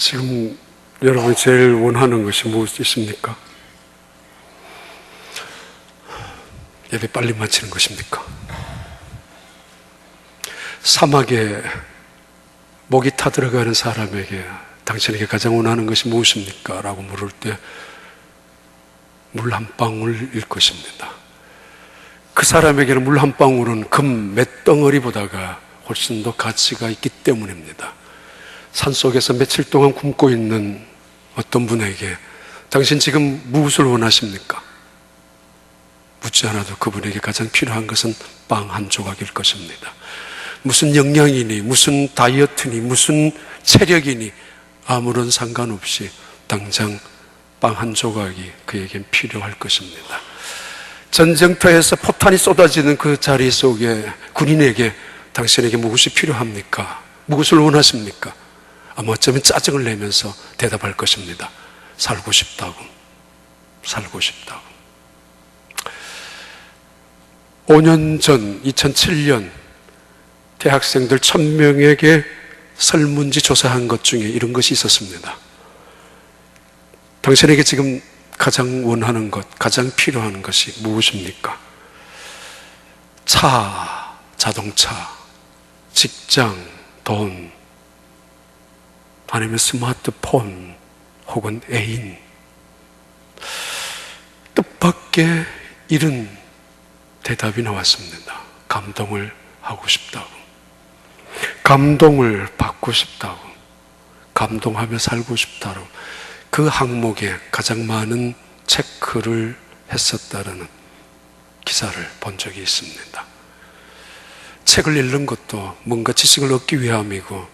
지금 여러분이 제일 원하는 것이 무엇이십니까? 예배 빨리 마치는 것입니까? 사막에 목이 타들어가는 사람에게 당신에게 가장 원하는 것이 무엇입니까? 라고 물을 때 물 한 방울일 것입니다. 그 사람에게는 물 한 방울은 금 몇 덩어리보다가 훨씬 더 가치가 있기 때문입니다. 산속에서 며칠 동안 굶고 있는 어떤 분에게 당신 지금 무엇을 원하십니까? 묻지 않아도 그분에게 가장 필요한 것은 빵 한 조각일 것입니다. 무슨 영양이니 무슨 다이어트니 무슨 체력이니 아무런 상관없이 당장 빵 한 조각이 그에겐 필요할 것입니다. 전쟁터에서 포탄이 쏟아지는 그 자리 속에 군인에게 당신에게 무엇이 필요합니까? 무엇을 원하십니까? 아마 어쩌면 짜증을 내면서 대답할 것입니다. 살고 싶다고. 살고 싶다고. 5년 전 2007년 대학생들 1000명에게 설문지 조사한 것 중에 이런 것이 있었습니다. 당신에게 지금 가장 원하는 것, 가장 필요한 것이 무엇입니까? 차, 자동차, 직장, 돈, 아니면 스마트폰 혹은 애인. 뜻밖의 이런 대답이 나왔습니다. 감동을 하고 싶다고. 감동을 받고 싶다고. 감동하며 살고 싶다고. 그 항목에 가장 많은 체크를 했었다는 기사를 본 적이 있습니다. 책을 읽는 것도 뭔가 지식을 얻기 위함이고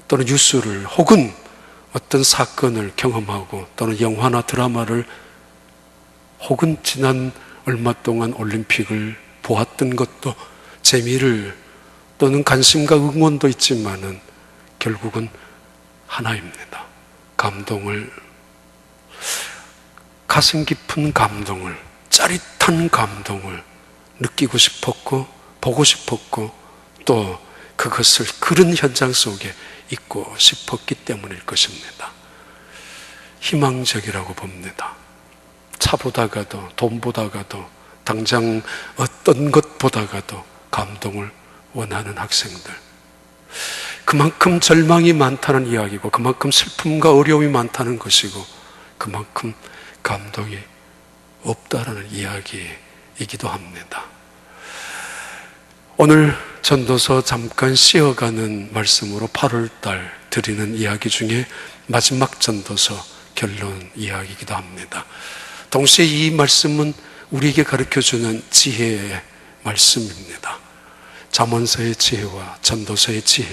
또는 뉴스를 혹은 어떤 사건을 경험하고 또는 영화나 드라마를 혹은 지난 얼마 동안 올림픽을 보았던 것도 재미를 또는 관심과 응원도 있지만은 결국은 하나입니다. 감동을, 가슴 깊은 감동을, 짜릿한 감동을 느끼고 싶었고 보고 싶었고 또 그것을 그런 현장 속에 있고 싶었기 때문일 것입니다. 희망적이라고 봅니다. 차 보다가도 돈 보다가도 당장 어떤 것 보다가도 감동을 원하는 학생들. 그만큼 절망이 많다는 이야기고 그만큼 슬픔과 어려움이 많다는 것이고 그만큼 감동이 없다라는 이야기이기도 합니다. 오늘 전도서 잠깐 쉬어가는 말씀으로 8월달 드리는 이야기 중에 마지막 전도서 결론 이야기이기도 합니다. 동시에 이 말씀은 우리에게 가르쳐주는 지혜의 말씀입니다. 잠언서의 지혜와 전도서의 지혜.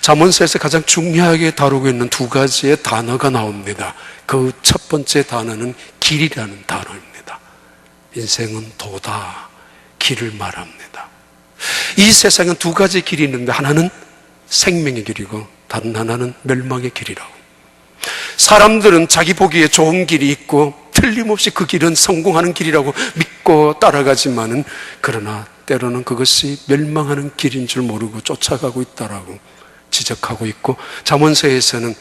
잠언서에서 가장 중요하게 다루고 있는 두 가지의 단어가 나옵니다. 그 첫 번째 단어는 길이라는 단어입니다. 인생은 도다, 길을 말합니다. 이 세상은 두 가지 길이 있는데 하나는 생명의 길이고 다른 하나는 멸망의 길이라고. 사람들은 자기 보기에 좋은 길이 있고 틀림없이 그 길은 성공하는 길이라고 믿고 따라가지만은 그러나 때로는 그것이 멸망하는 길인 줄 모르고 쫓아가고 있다라고 지적하고 있고 잠언서에서는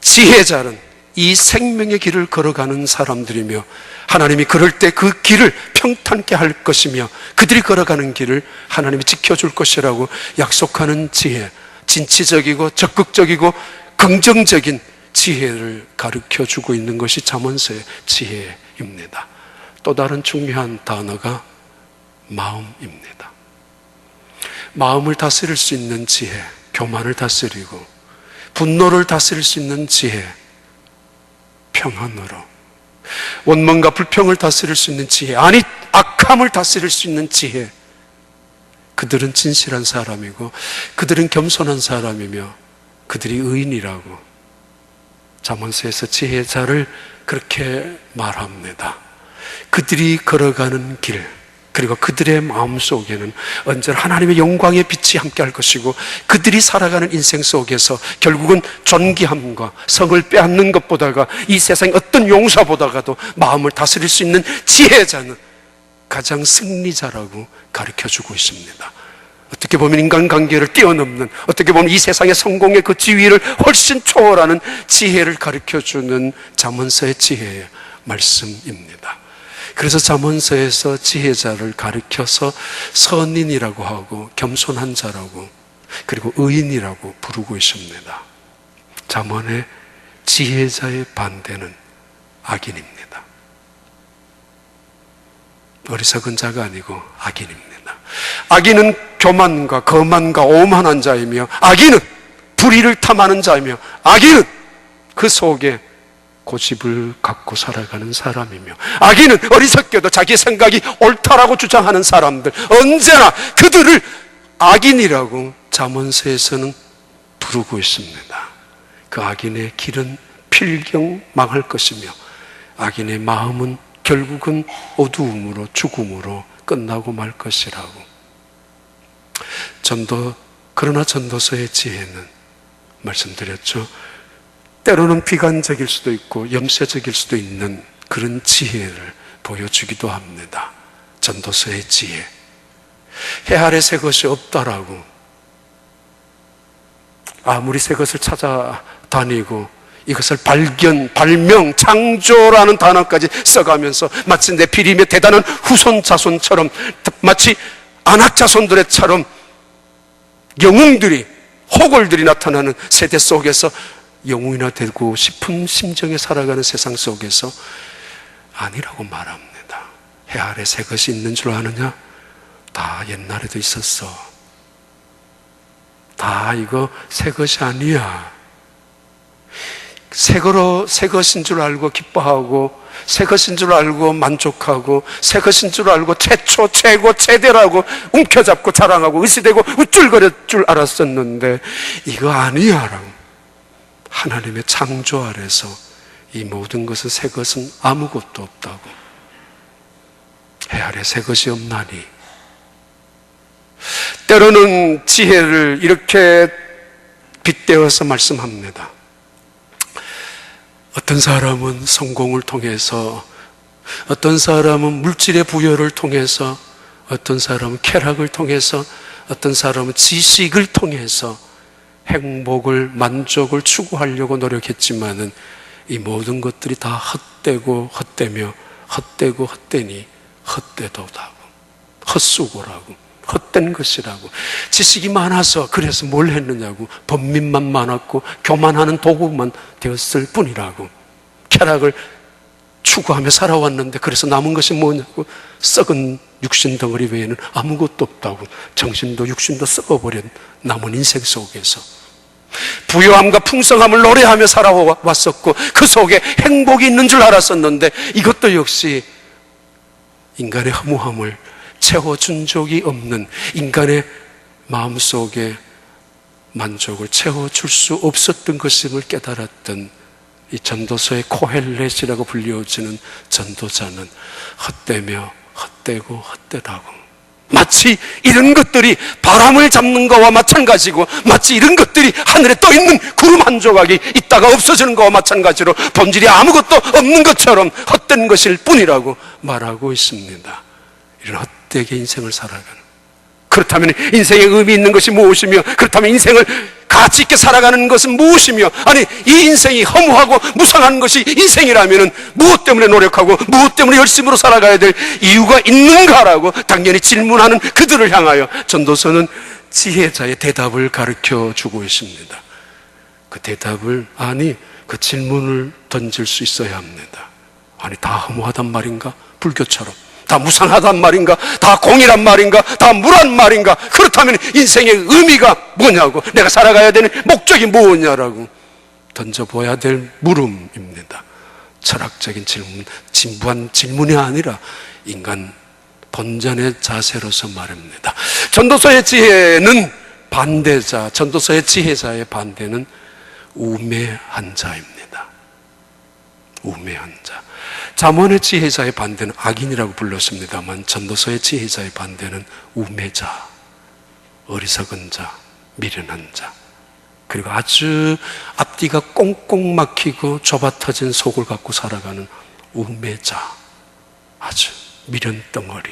지혜자는 이 생명의 길을 걸어가는 사람들이며 하나님이 그럴 때 그 길을 평탄케 할 것이며 그들이 걸어가는 길을 하나님이 지켜줄 것이라고 약속하는 지혜, 진취적이고 적극적이고 긍정적인 지혜를 가르쳐주고 있는 것이 잠언서의 지혜입니다. 또 다른 중요한 단어가 마음입니다. 마음을 다스릴 수 있는 지혜, 교만을 다스리고 분노를 다스릴 수 있는 지혜, 평안으로 원망과 불평을 다스릴 수 있는 지혜, 아니 악함을 다스릴 수 있는 지혜. 그들은 진실한 사람이고 그들은 겸손한 사람이며 그들이 의인이라고 잠언서에서 지혜자를 그렇게 말합니다. 그들이 걸어가는 길 그리고 그들의 마음속에는 언제나 하나님의 영광의 빛이 함께할 것이고 그들이 살아가는 인생 속에서 결국은 존귀함과 성을 빼앗는 것보다가 이 세상의 어떤 용사보다가도 마음을 다스릴 수 있는 지혜자는 가장 승리자라고 가르쳐주고 있습니다. 어떻게 보면 인간관계를 뛰어넘는, 어떻게 보면 이 세상의 성공의 그 지위를 훨씬 초월하는 지혜를 가르쳐주는 잠언서의 지혜의 말씀입니다. 그래서 잠언서에서 지혜자를 가르쳐서 선인이라고 하고 겸손한 자라고 그리고 의인이라고 부르고 있습니다. 잠언의 지혜자의 반대는 악인입니다. 어리석은 자가 아니고 악인입니다. 악인은 교만과 거만과 오만한 자이며, 악인은 불의를 탐하는 자이며, 악인은 그 속에 고집을 갖고 살아가는 사람이며, 악인은 어리석게도 자기 생각이 옳다라고 주장하는 사람들, 언제나 그들을 악인이라고 잠언서에서는 부르고 있습니다. 그 악인의 길은 필경망할 것이며, 악인의 마음은 결국은 어두움으로 죽음으로 끝나고 말 것이라고. 그러나 전도서의 지혜는 말씀드렸죠. 때로는 비관적일 수도 있고 염세적일 수도 있는 그런 지혜를 보여주기도 합니다. 전도서의 지혜. 해 아래 새 것이 없다라고 아무리 새 것을 찾아다니고 이것을 발명, 창조라는 단어까지 써가면서 마치 네피림의 대단한 후손 자손처럼, 마치 안악 자손들처럼 영웅들이, 호걸들이 나타나는 세대 속에서 영웅이나 되고 싶은 심정에 살아가는 세상 속에서 아니라고 말합니다. 해 아래 새 것이 있는 줄 아느냐? 다 옛날에도 있었어. 다 이거 새 것이 아니야. 새 것인 줄 알고 기뻐하고, 새 것인 줄 알고 만족하고, 새 것인 줄 알고 최초, 최고, 최대라고 움켜잡고 자랑하고 의시되고 우쭐거릴 줄 알았었는데 이거 아니야 라고. 하나님의 창조 아래서 이 모든 것은, 새 것은 아무것도 없다고. 해 아래 새 것이 없나니. 때로는 지혜를 이렇게 빗대어서 말씀합니다. 어떤 사람은 성공을 통해서, 어떤 사람은 물질의 부여를 통해서, 어떤 사람은 쾌락을 통해서, 어떤 사람은 지식을 통해서 행복을, 만족을 추구하려고 노력했지만은 이 모든 것들이 다 헛되고 헛되며, 헛되고 헛되니 헛되도다고, 헛수고라고, 헛된 것이라고. 지식이 많아서 그래서 뭘 했느냐고. 번민만 많았고 교만하는 도구만 되었을 뿐이라고. 쾌락을 추구하며 살아왔는데 그래서 남은 것이 뭐냐고. 썩은 육신 덩어리 외에는 아무것도 없다고. 정신도 육신도 썩어버린 남은 인생 속에서 부유함과 풍성함을 노래하며 살아왔었고 그 속에 행복이 있는 줄 알았었는데 이것도 역시 인간의 허무함을 채워준 적이 없는, 인간의 마음속에 만족을 채워줄 수 없었던 것임을 깨달았던 이 전도서의 코헬렛이라고 불리워지는 전도자는 헛되며 헛되고 헛되다고. 마치 이런 것들이 바람을 잡는 것과 마찬가지고, 마치 이런 것들이 하늘에 떠있는 구름 한 조각이 있다가 없어지는 것과 마찬가지로 본질이 아무것도 없는 것처럼 헛된 것일 뿐이라고 말하고 있습니다. 이런 헛되게 인생을 살아가는, 그렇다면 인생에 의미 있는 것이 무엇이며, 그렇다면 인생을 가치 있게 살아가는 것은 무엇이며, 아니 이 인생이 허무하고 무상한 것이 인생이라면 무엇 때문에 노력하고 무엇 때문에 열심으로 살아가야 될 이유가 있는가라고 당연히 질문하는 그들을 향하여 전도서는 지혜자의 대답을 가르쳐 주고 있습니다. 그 대답을, 아니 그 질문을 던질 수 있어야 합니다. 아니 다 허무하단 말인가? 불교처럼 다 무상하단 말인가? 다 공이란 말인가? 다 무란 말인가? 그렇다면 인생의 의미가 뭐냐고, 내가 살아가야 되는 목적이 뭐냐라고 던져보아야 될 물음입니다. 철학적인 질문, 진부한 질문이 아니라 인간 본전의 자세로서 말입니다. 전도서의 지혜는 반대자, 전도서의 지혜자의 반대는 우매한 자입니다. 우매한 자. 잠언의 지혜자의 반대는 악인이라고 불렀습니다만 전도서의 지혜자의 반대는 우매자, 어리석은 자, 미련한 자, 그리고 아주 앞뒤가 꽁꽁 막히고 좁아터진 속을 갖고 살아가는 우매자, 아주 미련덩어리,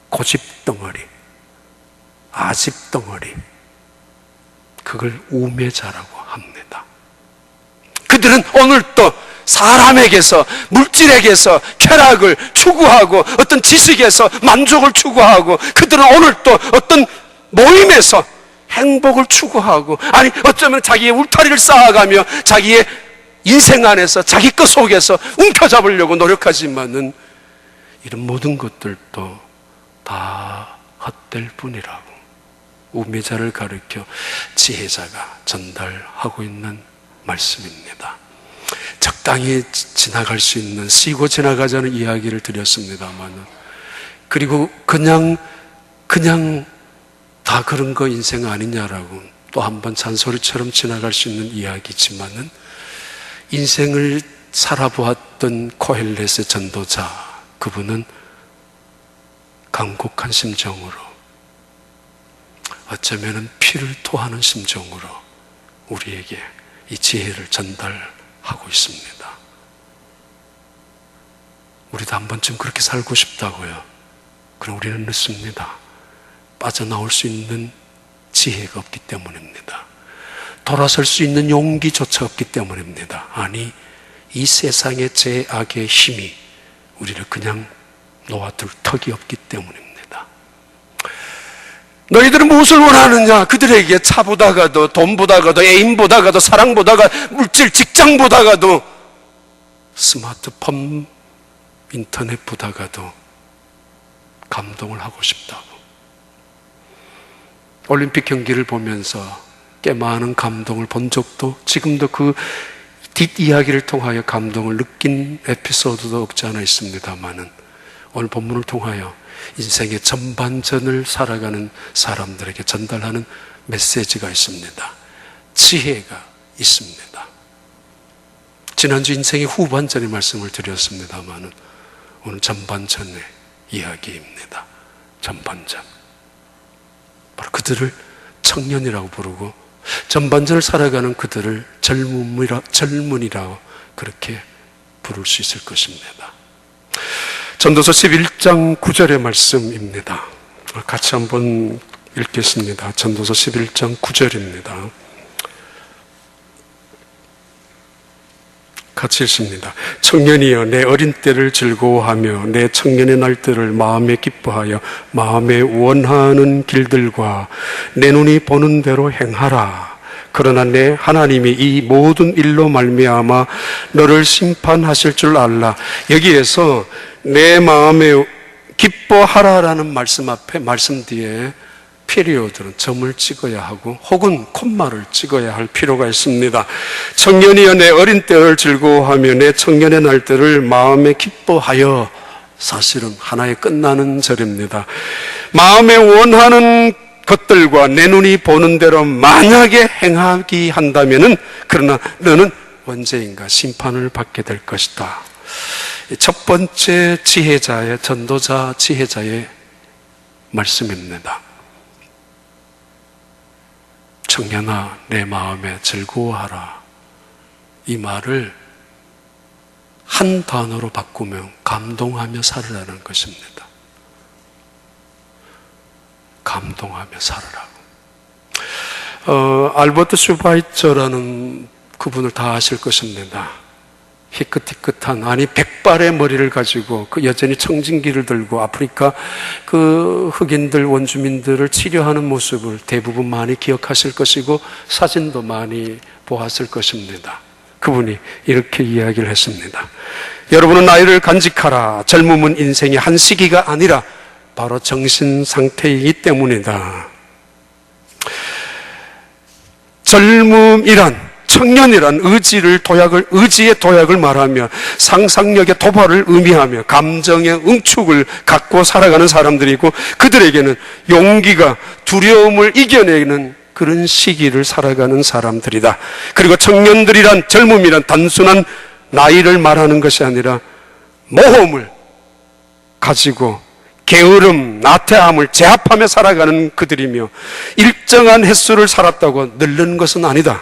고집덩어리, 아집 덩어리, 그걸 우매자라고 합니다. 그들은 오늘 또 사람에게서, 물질에게서 쾌락을 추구하고 어떤 지식에서 만족을 추구하고, 그들은 오늘 또 어떤 모임에서 행복을 추구하고, 아니 어쩌면 자기의 울타리를 쌓아가며 자기의 인생 안에서 자기 것 속에서 움켜잡으려고 노력하지만은 이런 모든 것들도 다 헛될 뿐이라고 우매자를 가리켜 지혜자가 전달하고 있는 말씀입니다. 적당히 지나갈 수 있는, 쉬고 지나가자는 이야기를 드렸습니다만, 그리고 그냥 다 그런 거 인생 아니냐라고 또 한 번 잔소리처럼 지나갈 수 있는 이야기지만은, 인생을 살아보았던 코헬렛의 전도자, 그분은 간곡한 심정으로, 어쩌면 피를 토하는 심정으로 우리에게 이 지혜를 전달하고 있습니다. 우리도 한 번쯤 그렇게 살고 싶다고요. 그럼 우리는 늦습니다. 빠져나올 수 있는 지혜가 없기 때문입니다. 돌아설 수 있는 용기조차 없기 때문입니다. 아니, 이 세상의 죄악의 힘이 우리를 그냥 놓아둘 턱이 없기 때문입니다. 너희들은 무엇을 원하느냐? 그들에게 차보다가도, 돈보다가도, 애인보다가도, 사랑보다가, 물질, 직장보다가도, 스마트폰, 인터넷보다가도 감동을 하고 싶다고. 올림픽 경기를 보면서 꽤 많은 감동을 본 적도, 지금도 그 뒷이야기를 통하여 감동을 느낀 에피소드도 없지 않아 있습니다만은, 오늘 본문을 통하여 인생의 전반전을 살아가는 사람들에게 전달하는 메시지가 있습니다. 지혜가 있습니다. 지난주 인생의 후반전의 말씀을 드렸습니다만은, 오늘 전반전의 이야기입니다. 전반전. 바로 그들을 청년이라고 부르고, 전반전을 살아가는 그들을 젊은이라고 그렇게 부를 수 있을 것입니다. 전도서 11장 9절의 말씀입니다. 같이 한번 읽겠습니다. 전도서 11장 9절입니다. 같이 읽습니다. 청년이여, 내 어린 때를 즐거워하며 내 청년의 날들을 마음에 기뻐하여 마음에 원하는 길들과 내 눈이 보는 대로 행하라. 그러나 내 하나님이 이 모든 일로 말미암아 너를 심판하실 줄 알라. 여기에서 내 마음에 기뻐하라라는 말씀 앞에, 말씀 뒤에 피리오드는 점을 찍어야 하고 혹은 콤마를 찍어야 할 필요가 있습니다. 청년이여, 내 어린 때를 즐거워하며 내 청년의 날들을 마음에 기뻐하여, 사실은 하나에 끝나는 절입니다. 마음에 원하는 것들과 내 눈이 보는 대로 만약에 행하기 한다면은, 그러나 너는 언제인가 심판을 받게 될 것이다. 첫 번째 지혜자의, 전도자 지혜자의 말씀입니다. 청년아, 내 마음에 즐거워하라. 이 말을 한 단어로 바꾸면 감동하며 살으라는 것입니다. 감동하며 살으라고. 알버트 슈바이처라는 그분을 다 아실 것입니다. 희끗희끗한, 아니 백발의 머리를 가지고 그 여전히 청진기를 들고 아프리카 그 흑인들, 원주민들을 치료하는 모습을 대부분 많이 기억하실 것이고 사진도 많이 보았을 것입니다. 그분이 이렇게 이야기를 했습니다. 여러분은 나이를 간직하라. 젊음은 인생의 한 시기가 아니라 바로 정신 상태이기 때문이다. 젊음이란, 청년이란 의지의 도약을 말하며 상상력의 도발을 의미하며 감정의 응축을 갖고 살아가는 사람들이고, 그들에게는 용기가 두려움을 이겨내는 그런 시기를 살아가는 사람들이다. 그리고 청년들이란, 젊음이란 단순한 나이를 말하는 것이 아니라 모험을 가지고 게으름, 나태함을 제압하며 살아가는 그들이며, 일정한 횟수를 살았다고 늙는 것은 아니다.